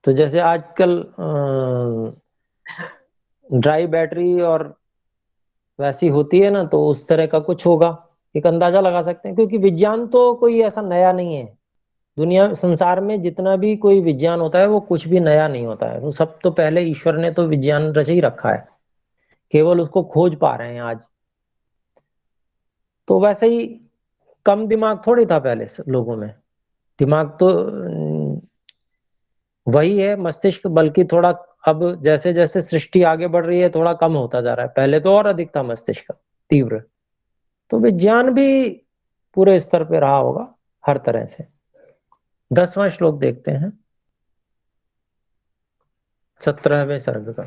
तो जैसे आजकल ड्राई बैटरी और वैसी होती है ना, तो उस तरह का कुछ होगा। एक अंदाजा लगा सकते हैं, क्योंकि विज्ञान तो कोई ऐसा नया नहीं है। दुनिया संसार में जितना भी कोई विज्ञान होता है वो कुछ भी नया नहीं होता है, वो सब तो पहले ईश्वर ने तो विज्ञान रच ही रखा है, केवल उसको खोज पा रहे हैं आज। तो वैसे ही कम दिमाग थोड़ी था पहले लोगों में, दिमाग तो वही है मस्तिष्क, बल्कि थोड़ा अब जैसे जैसे सृष्टि आगे बढ़ रही है थोड़ा कम होता जा रहा है, पहले तो और अधिक था मस्तिष्क तीव्र। तो विज्ञान भी पूरे स्तर पे रहा होगा हर तरह से। 10वां श्लोक देखते हैं, 17वें सर्ग का।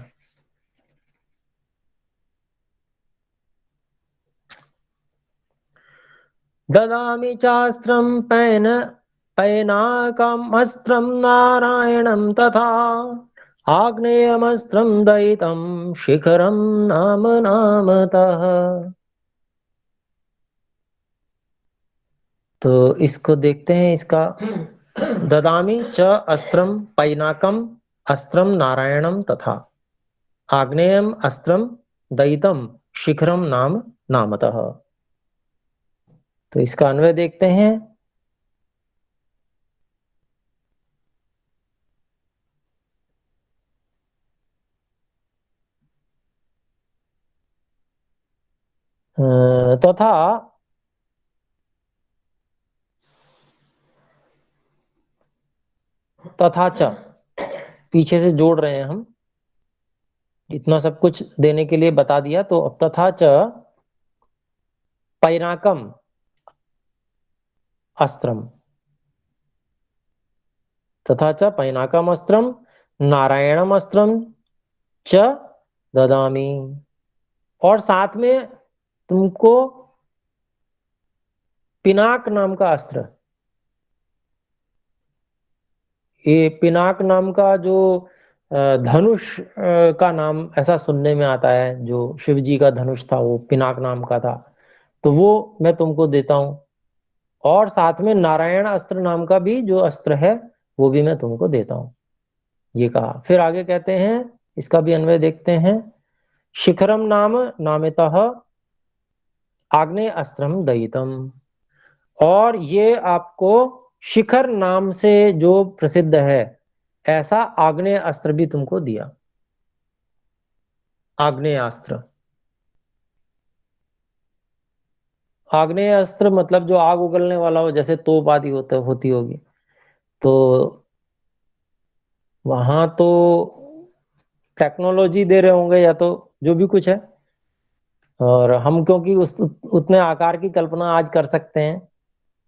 ददामि चास्त्रं पैनाकमस्त्रं नारायणं तथा आग्नेयमस्त्रं दयितं शिखरं नाम नामतः। तो इसको देखते हैं, इसका ददामि च अस्त्रम पैनाकम अस्त्रम नारायणम तथा आग्नेयम अस्त्रम दयितम शिखरम नाम नामतः। तो इसका अन्वय देखते हैं। तथा तथा च पीछे से जोड़ रहे हैं हम, इतना सब कुछ देने के लिए बता दिया, तो अब तथा च पैनाकम अस्त्रम, तथा च पैनाकम अस्त्रम नारायणम अस्त्रम च ददामी, और साथ में तुमको पिनाक नाम का अस्त्र, ये पिनाक नाम का जो धनुष का नाम ऐसा सुनने में आता है, जो शिव जी का धनुष था वो पिनाक नाम का था, तो वो मैं तुमको देता हूं। और साथ में नारायण अस्त्र नाम का भी जो अस्त्र है वो भी मैं तुमको देता हूं, ये कहा। फिर आगे कहते हैं, इसका भी अन्वय देखते हैं। शिखरम नाम नामितः आग्नेय अस्त्रम दयितम, और ये आपको शिखर नाम से जो प्रसिद्ध है ऐसा आग्नेय अस्त्र भी तुमको दिया। आग्नेय अस्त्र, आग्नेय अस्त्र मतलब जो आग उगलने वाला हो, जैसे तोप आदि होती होगी। तो वहां तो टेक्नोलॉजी दे रहे होंगे या तो जो भी कुछ है, और हम क्योंकि उस उतने आकार की कल्पना आज कर सकते हैं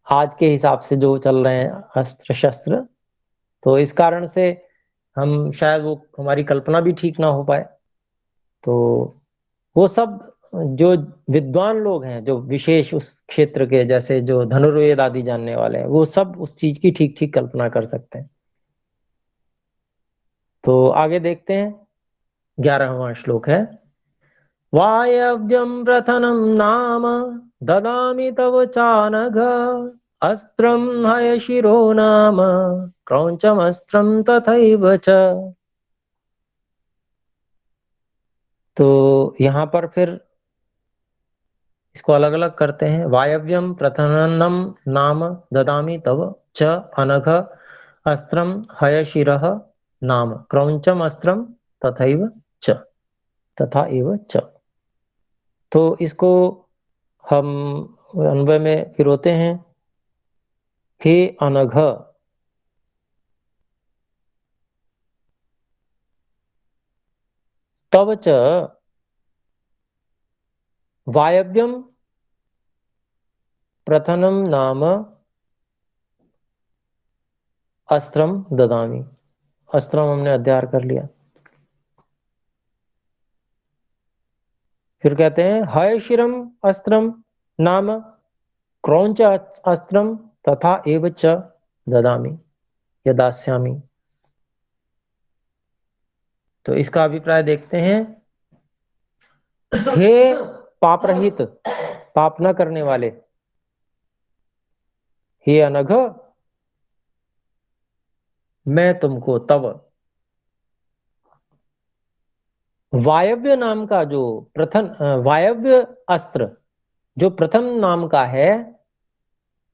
आज के हिसाब से जो चल रहे हैं अस्त्र शस्त्र, तो इस कारण से हम शायद वो हमारी कल्पना भी ठीक ना हो पाए। तो वो सब जो विद्वान लोग हैं, जो विशेष उस क्षेत्र के, जैसे जो धनुर्वेद आदि जानने वाले हैं, वो सब उस चीज की ठीक ठीक कल्पना कर सकते हैं। तो आगे देखते हैं, 11वां श्लोक है। वायव्यं प्रथनं नाम ददामि तव चानघ अस्त्रं हयशिरो नाम क्रौञ्चमस्त्रं तथैव च। तो यहाँ पर फिर इसको अलग अलग करते हैं। वायव्यम प्रथनम नाम ददामि तव च अनघ अस्त्रम हयशिरः नाम क्रौञ्चम अस्त्रम तथैव च, तथा एव च। तो इसको हम अन्वय में पिरोते हैं। हे अनघ, तव च वायव्यम प्रथनम नाम अस्त्रम ददामि, अस्त्रम हमने अध्याय कर लिया। फिर कहते हैं हयशिरम अस्त्रम नाम क्रौंच अस्त्रम तथा एव च ददामि या दास्यामि। तो इसका अभिप्राय देखते हैं। हे पाप रहित, पाप न करने वाले, हे अनघ, मैं तुमको तब वायव्य नाम का जो प्रथम वायव्य अस्त्र, जो प्रथम नाम का है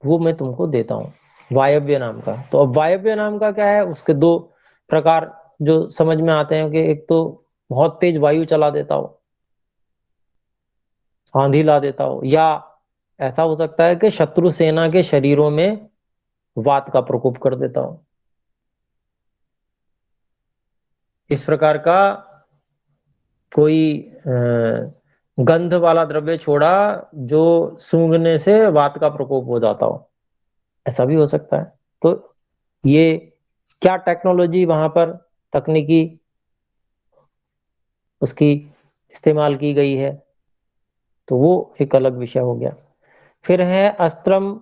वो मैं तुमको देता हूं, वायव्य नाम का। तो अब वायव्य नाम का क्या है, उसके दो प्रकार जो समझ में आते हैं कि एक तो बहुत तेज वायु चला देता हो, आंधी ला देता हो, या ऐसा हो सकता है कि शत्रु सेना के शरीरों में वात का प्रकोप कर देता हो। इस प्रकार का कोई गंध वाला द्रव्य छोड़ा जो सूंघने से वात का प्रकोप हो जाता हो, ऐसा भी हो सकता है। तो ये क्या टेक्नोलॉजी वहां पर, तकनीकी उसकी इस्तेमाल की गई है, तो वो एक अलग विषय हो गया। फिर है अस्त्रम,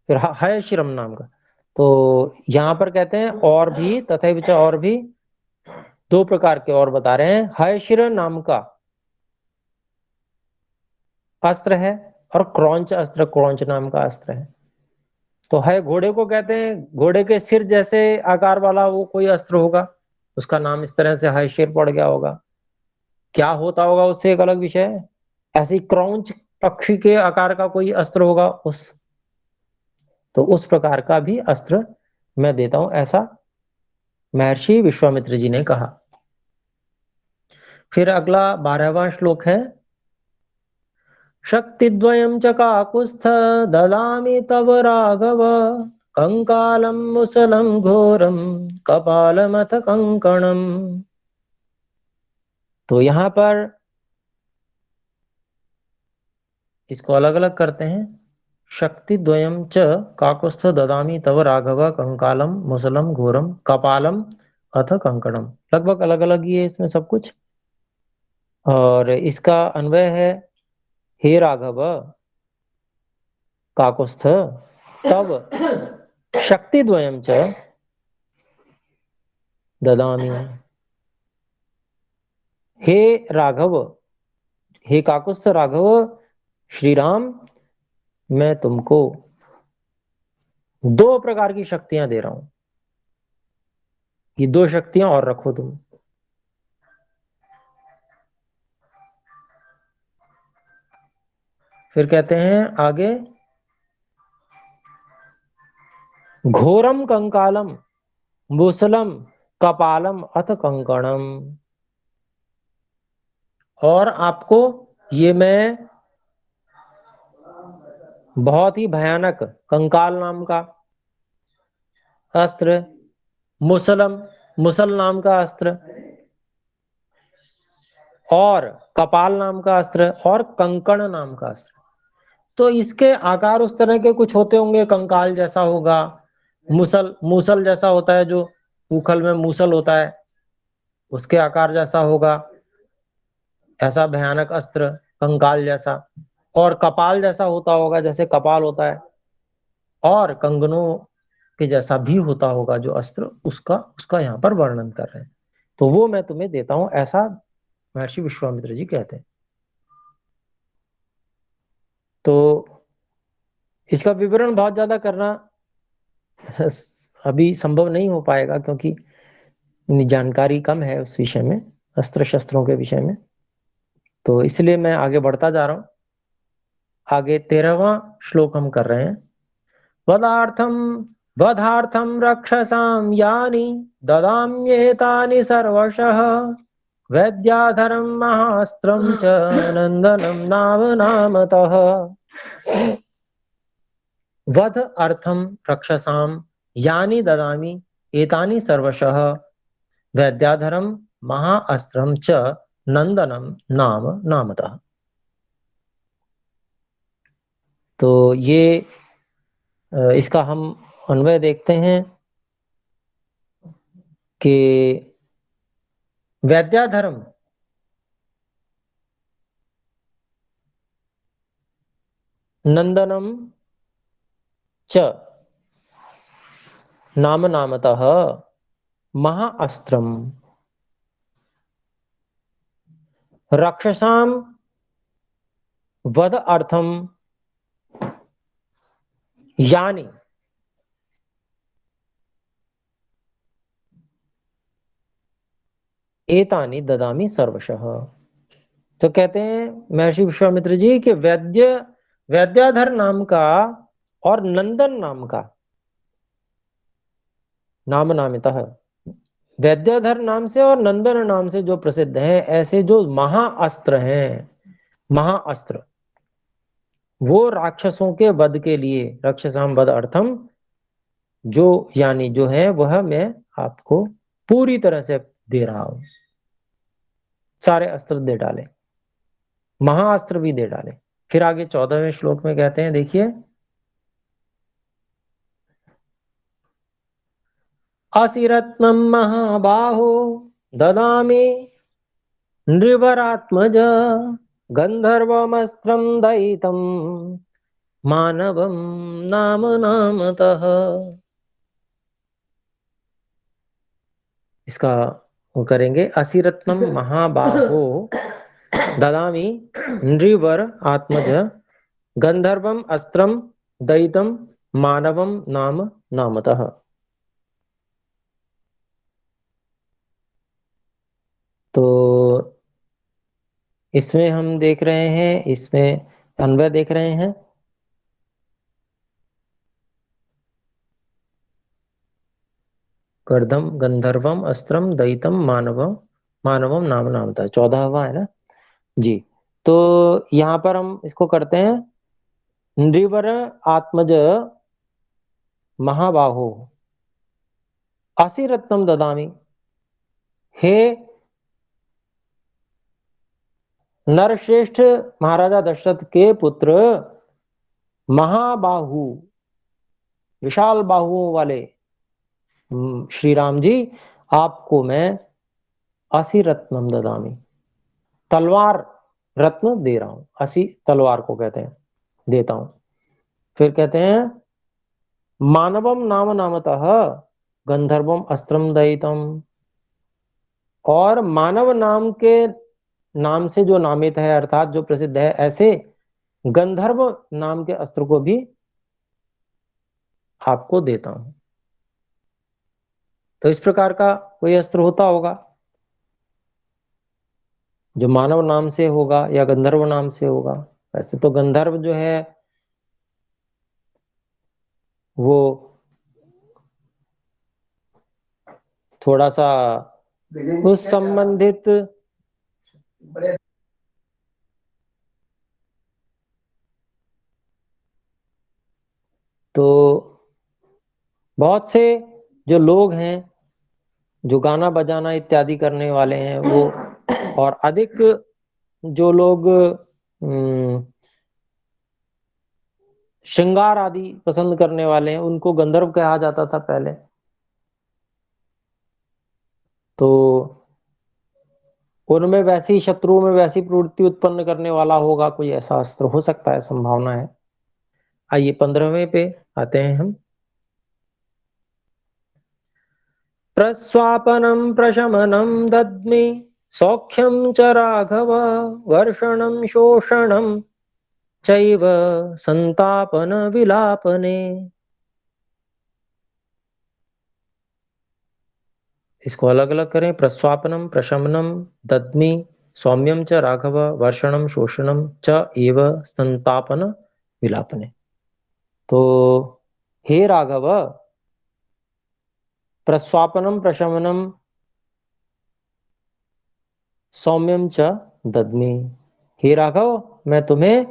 फिर है श्रम नाम का। तो यहां पर कहते हैं और भी तथा विच, और भी दो प्रकार के और बता रहे हैं। हयशिर नाम का अस्त्र है और क्रौंच अस्त्र, क्रौंच नाम का अस्त्र है। तो है घोड़े को कहते हैं, घोड़े के सिर जैसे आकार वाला वो कोई अस्त्र होगा, उसका नाम इस तरह से हयशिर पड़ गया होगा। क्या होता होगा उससे एक अलग विषय है। ऐसे ही क्रौंच पक्षी के आकार का कोई अस्त्र होगा उस, तो उस प्रकार का भी अस्त्र मैं देता हूं, ऐसा महर्षि विश्वामित्र जी ने कहा। फिर अगला 12वां श्लोक है, शक्तिद्वयं च काकुत्स्थ ददामि तव राघव, कंकालं मुसलं घोरं कपालमथ कंकणम। तो यहां पर इसको अलग अलग करते हैं। शक्ति द्वयम च काकुत्स्थ ददामि तव राघव, कंकालम मुसलम घोरम कपालम अथ कंकणम। लगभग अलग अलग ही है इसमें सब कुछ। और इसका अन्वय है, हे राघव काकुत्स्थ तव शक्ति द्वयम च ददामि। हे राघव, हे काकुत्स्थ राघव, श्री राम, मैं तुमको दो प्रकार की शक्तियां दे रहा हूं, ये दो शक्तियां और रखो तुम। फिर कहते हैं आगे, घोरम कंकालम मुसलम कपालम अथ कंकणम। और आपको ये मैं बहुत ही भयानक कंकाल नाम का अस्त्र, मुसलम मुसल नाम का अस्त्र, और कपाल नाम का अस्त्र, और कंकण नाम का अस्त्र। तो इसके आकार उस तरह के कुछ होते होंगे, कंकाल जैसा होगा, मूसल मूसल जैसा होता है, जो उखल में मूसल होता है उसके आकार जैसा होगा, ऐसा भयानक अस्त्र कंकाल जैसा। और कपाल जैसा होता होगा, जैसे कपाल होता है, और कंगनों के जैसा भी होता होगा जो अस्त्र, उसका उसका यहाँ पर वर्णन कर रहे हैं। तो वो मैं तुम्हें देता हूं, ऐसा महर्षि विश्वामित्र जी कहते हैं। तो इसका विवरण बहुत ज्यादा करना अभी संभव नहीं हो पाएगा, क्योंकि जानकारी कम है उस विषय में, अस्त्र शस्त्रों के विषय में। तो इसलिए मैं आगे बढ़ता जा रहा हूं। आगे 13वां श्लोक हम कर रहे हैं। वदार्थम वधार्थम रक्षसां यानि ददाम्येतानि सर्वशः, वैद्याधरं महास्त्रं च नंदनं नाम नामतः। वध अर्थम रक्षसां यानि ददामि एतानि सर्वशः, वैद्याधरम महाअस्त्रम च नंदनम नाम नामतः। तो ये इसका हम अन्वय देखते हैं कि वैद्याधर्म नंदनम च नाम नामतः महाअस्त्रम रक्षसाम वध अर्थम यानि एतानि ददामि सर्वशः। तो कहते हैं महर्षि विश्वामित्र जी कि वैद्याधर नाम का और नंदन नाम का, नाम नामिता है, वैद्याधर नाम से और नंदन नाम से जो प्रसिद्ध हैं, ऐसे जो महाअस्त्र हैं, महाअस्त्र, वो राक्षसों के वध के लिए, राक्षसाम वध अर्थम, जो यानी जो है वह मैं आपको पूरी तरह से दे रहा हूं। सारे अस्त्र दे डाले, महाअस्त्र भी दे डाले। फिर आगे 14वें श्लोक में कहते हैं, देखिए, असिरत्नम महाबाहो ददामि नृवरात्मज गंधर्वमस्त्रं दयितं मानवम नाम नामतः। इसका वो करेंगे, असिरत्नम महाबाहो ददामि नृवर आत्मज गंधर्वम अस्त्रम दयितम मानवम नाम नामतः। तो इसमें हम देख रहे हैं, इसमें अन्वय देख रहे हैं, गर्दम गंधर्वम अस्त्रम दयितम मानवम मानवम नाम नामतः, 14वां है ना जी। तो यहाँ पर हम इसको करते हैं, नृवर आत्मज महाबाहो असिरत्नम ददामि, हे नरश्रेष्ठ महाराजा दशरथ के पुत्र, महाबाहु, विशाल बाहुओं वाले श्री राम जी, आपको मैं असी रत्नम ददामी, तलवार रत्न दे रहा हूं। असी तलवार को कहते हैं, देता हूं। फिर कहते हैं, मानवम नाम नामतः गंधर्वम अस्त्रम दयितम, और मानव नाम के नाम से जो नामित है, अर्थात जो प्रसिद्ध है, ऐसे गंधर्व नाम के अस्त्र को भी आपको देता हूं। तो इस प्रकार का कोई अस्त्र होता होगा जो मानव नाम से होगा या गंधर्व नाम से होगा। वैसे तो गंधर्व जो है वो थोड़ा सा उस संबंधित, तो बहुत से जो लोग हैं जो गाना बजाना इत्यादि करने वाले हैं वो, और अधिक जो लोग श्रृंगार आदि पसंद करने वाले हैं, उनको गंधर्व कहा जाता था पहले। तो उनमें वैसी, शत्रुओं में वैसी प्रवृत्ति उत्पन्न करने वाला होगा कोई ऐसा अस्त्र, हो सकता है, संभावना है। आइए 15वें पे आते हैं हम। प्रस्वापनम प्रशमनम दद्मि सौख्यम च राघव वर्षणम शोषणम चैव संतापन विलापने। इसको अलग अलग करें, प्रस्वापनम प्रशमनम दद्मि सौम्यम च राघव वर्षणम शोषणम च एव संतापन विलापने। तो हे राघव, प्रस्वापनम प्रशमनम सौम्यम च दद्मि, हे राघव, मैं तुम्हें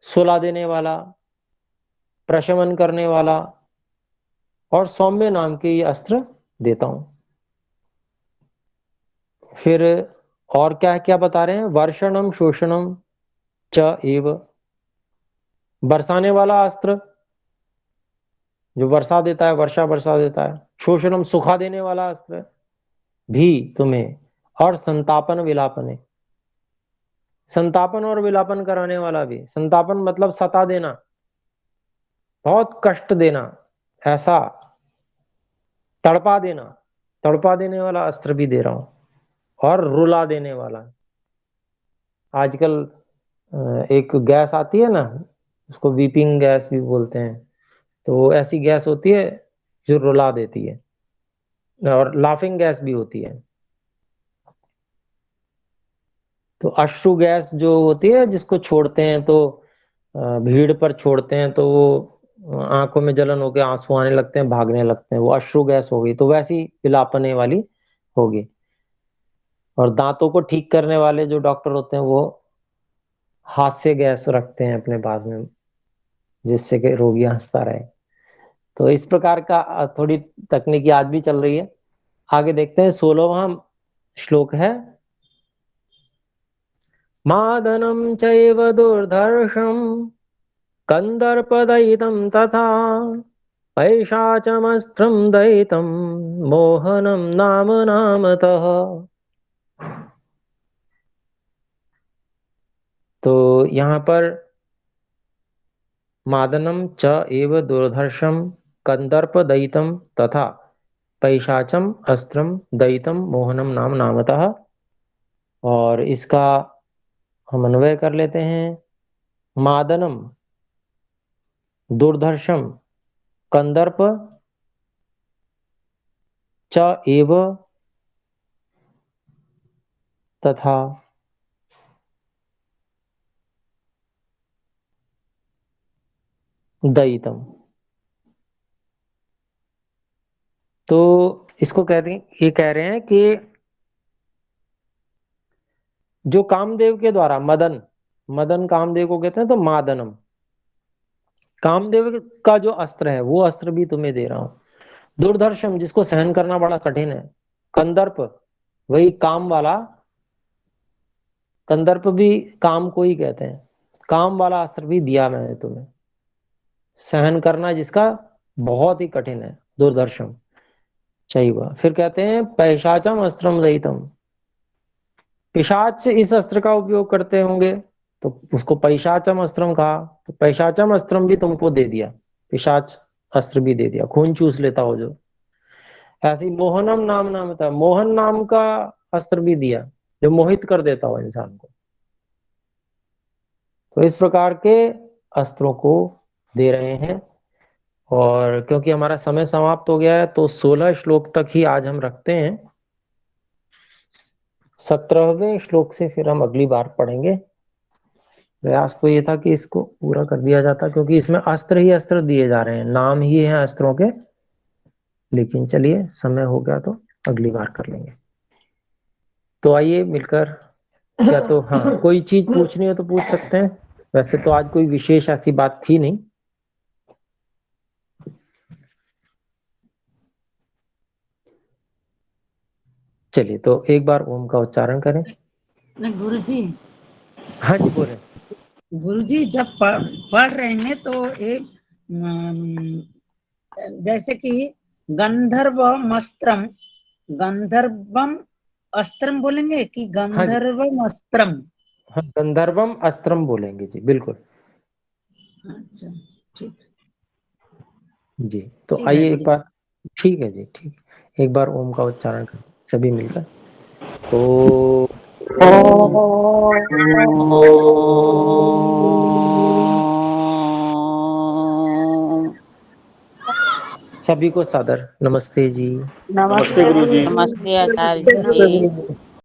सुला देने वाला, प्रशमन करने वाला और सौम्य नाम के ये अस्त्र देता हूं। फिर और क्या क्या बता रहे हैं, वर्षणम शोषणम च एव, बरसाने वाला अस्त्र जो वर्षा देता है, वर्षा बरसा देता है। शोषणम सुखा देने वाला अस्त्र भी तुम्हें, और संतापन विलापने, संतापन और विलापन कराने वाला भी। संतापन मतलब सता देना, बहुत कष्ट देना, ऐसा तड़पा देना, तड़पा देने वाला अस्त्र भी दे रहा हूं, और रुला देने वाला। आजकल एक गैस आती है ना, उसको वीपिंग गैस भी बोलते हैं, तो ऐसी गैस होती है जो रुला देती है, और लाफिंग गैस भी होती है। तो अश्रु गैस जो होती है जिसको छोड़ते हैं तो भीड़ पर छोड़ते हैं तो वो आंखों में जलन होकर आंसू आने लगते हैं, भागने लगते हैं, वो अश्रु गैस हो गई। तो वैसी पिलापने वाली होगी। और दांतों को ठीक करने वाले जो डॉक्टर होते हैं वो हास्य गैस रखते हैं अपने पास में, जिससे कि रोगी हंसता रहे। तो इस प्रकार का थोड़ी तकनीकी आज भी चल रही है। आगे देखते हैं 16वां श्लोक है, मादनं चैव दुर्धर्षं कंदर्पदयितं तथा पैशाचमस्त्रं दयितं मोहनं नाम नामतः। तो यहाँ पर मादनम च एव दुर्धर्षम कंदर्प दयितम तथा पैशाचम अस्त्रम दयितम मोहनम नाम नामतः। और इसका हम अन्वय कर लेते हैं, मादनम दुर्धर्षम कंदर्प च एव तथा दयितम। तो इसको कहते हैं, ये कह रहे हैं कि जो कामदेव के द्वारा मदन, मदन कामदेव को कहते हैं, तो मादनम कामदेव का जो अस्त्र है वो अस्त्र भी तुम्हें दे रहा हूं। दुर्धर्षम जिसको सहन करना बड़ा कठिन है, कंदर्प वही काम वाला, कंदर्प भी काम को ही कहते हैं, काम वाला अस्त्र भी दिया मैंने तुम्हें, सहन करना जिसका बहुत ही कठिन है, दुर्धर्षम चाहिए। फिर कहते हैं पैशाचम अस्त्रम दयितम, पिशाच इस अस्त्र का उपयोग करते होंगे तो उसको पैशाचम अस्त्रम कहा। तो पैशाचम अस्त्रम भी तुमको दे दिया, पिशाच अस्त्र भी दे दिया, खून चूस लेता हो जो। ऐसे ही मोहनम नाम नाम था, मोहन नाम का अस्त्र भी दिया जो मोहित कर देता हो इंसान को। तो इस प्रकार के अस्त्रों को दे रहे हैं। और क्योंकि हमारा समय समाप्त हो गया है तो 16 श्लोक तक ही आज हम रखते हैं। 17वें श्लोक से फिर हम अगली बार पढ़ेंगे। प्रयास तो ये था कि इसको पूरा कर दिया जाता, क्योंकि इसमें अस्त्र ही अस्त्र दिए जा रहे हैं, नाम ही है अस्त्रों के। लेकिन चलिए समय हो गया तो अगली बार कर लेंगे। तो आइए मिलकर, या तो हाँ कोई चीज पूछनी हो तो पूछ सकते हैं। वैसे तो आज कोई विशेष ऐसी बात थी नहीं। चलिए तो एक बार ओम का उच्चारण करें। गुरुजी, हाँ जी बोले। गुरुजी जब पढ़ रहे हैं तो एक जैसे कि गंधर्वम अस्त्रम, गंधर्वम अस्त्रम बोलेंगे कि हाँ जी, गंधर्वम अस्त्रम? हाँ गंधर्वम अस्त्रम बोलेंगे जी, बिल्कुल। अच्छा ठीक, जी तो ठीक है आइए एक गुरुजी। बार, ठीक है जी, ठीक, एक बार ओम का उच्चारण करें सभी मिलकर। ओ सभी को सादर नमस्ते जी। नमस्ते गुरुजी। नमस्ते आचार्य जी।